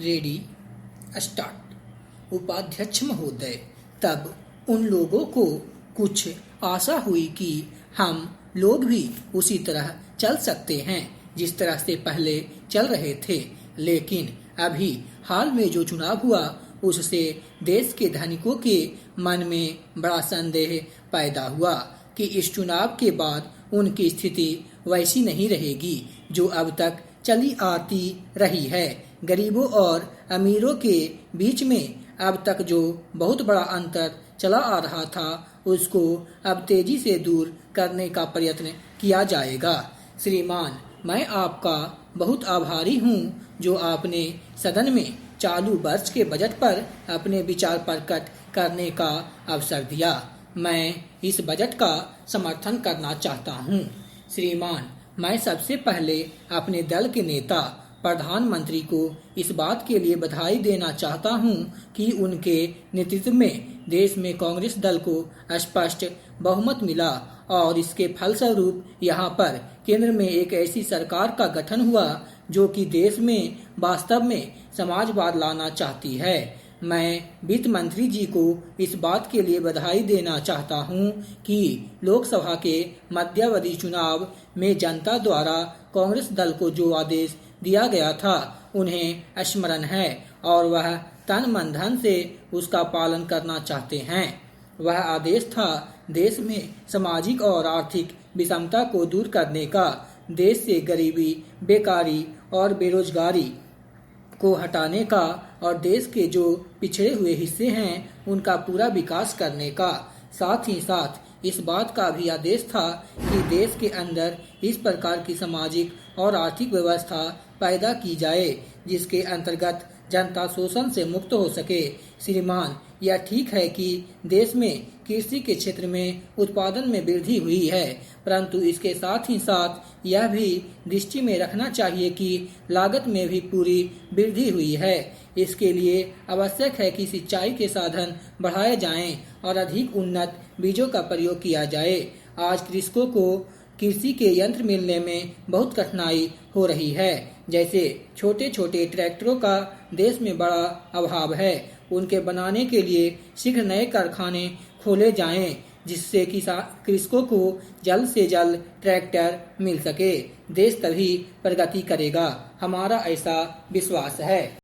Ready start. उपाध्यक्ष महोदय, तब उन लोगों को कुछ आशा हुई कि हम लोग भी उसी तरह चल सकते हैं जिस तरह से पहले चल रहे थे, लेकिन अभी हाल में जो चुनाव हुआ उससे देश के धनिकों के मन में बड़ा संदेह पैदा हुआ कि इस चुनाव के बाद उनकी स्थिति वैसी नहीं रहेगी जो अब तक चली आती रही है। गरीबों और अमीरों के बीच में अब तक जो बहुत बड़ा अंतर चला आ रहा था उसको अब तेजी से दूर करने का प्रयत्न किया जाएगा। श्रीमान, मैं आपका बहुत आभारी हूँ जो आपने सदन में चालू वर्ष के बजट पर अपने विचार प्रकट करने का अवसर दिया। मैं इस बजट का समर्थन करना चाहता हूँ। श्रीमान, मैं सबसे पहले अपने दल के नेता प्रधानमंत्री को इस बात के लिए बधाई देना चाहता हूं कि उनके नेतृत्व में देश में कांग्रेस दल को स्पष्ट बहुमत मिला और इसके फलस्वरूप यहां पर केंद्र में एक ऐसी सरकार का गठन हुआ जो कि देश में वास्तव में समाजवाद लाना चाहती है। मैं वित्त मंत्री जी को इस बात के लिए बधाई देना चाहता हूं कि लोकसभा के मध्यावधि चुनाव में जनता द्वारा कांग्रेस दल को जो आदेश दिया गया था उन्हें स्मरण है और वह तन मन धन से उसका पालन करना चाहते हैं। वह आदेश था देश में सामाजिक और आर्थिक विषमता को दूर करने का, देश से गरीबी, बेकारी और बेरोजगारी को हटाने का और देश के जो पिछड़े हुए हिस्से हैं उनका पूरा विकास करने का। साथ ही साथ इस बात का भी आदेश था कि देश के अंदर इस प्रकार की सामाजिक और आर्थिक व्यवस्था पैदा की जाए जिसके अंतर्गत जनता शोषण से मुक्त हो सके। श्रीमान, यह ठीक है कि देश में कृषि के क्षेत्र में उत्पादन में वृद्धि हुई है, परंतु इसके साथ ही साथ यह भी दृष्टि में रखना चाहिए कि लागत में भी पूरी वृद्धि हुई है। इसके लिए आवश्यक है कि सिंचाई के साधन बढ़ाए जाएं और अधिक उन्नत बीजों का प्रयोग किया जाए। आज कृषकों को कृषि के यंत्र मिलने में बहुत कठिनाई हो रही है। जैसे छोटे छोटे ट्रैक्टरों का देश में बड़ा अभाव है, उनके बनाने के लिए शीघ्र नए कारखाने खोले जाएं जिससे कि कृषकों को जल्द से जल्द ट्रैक्टर मिल सके। देश तभी प्रगति करेगा, हमारा ऐसा विश्वास है।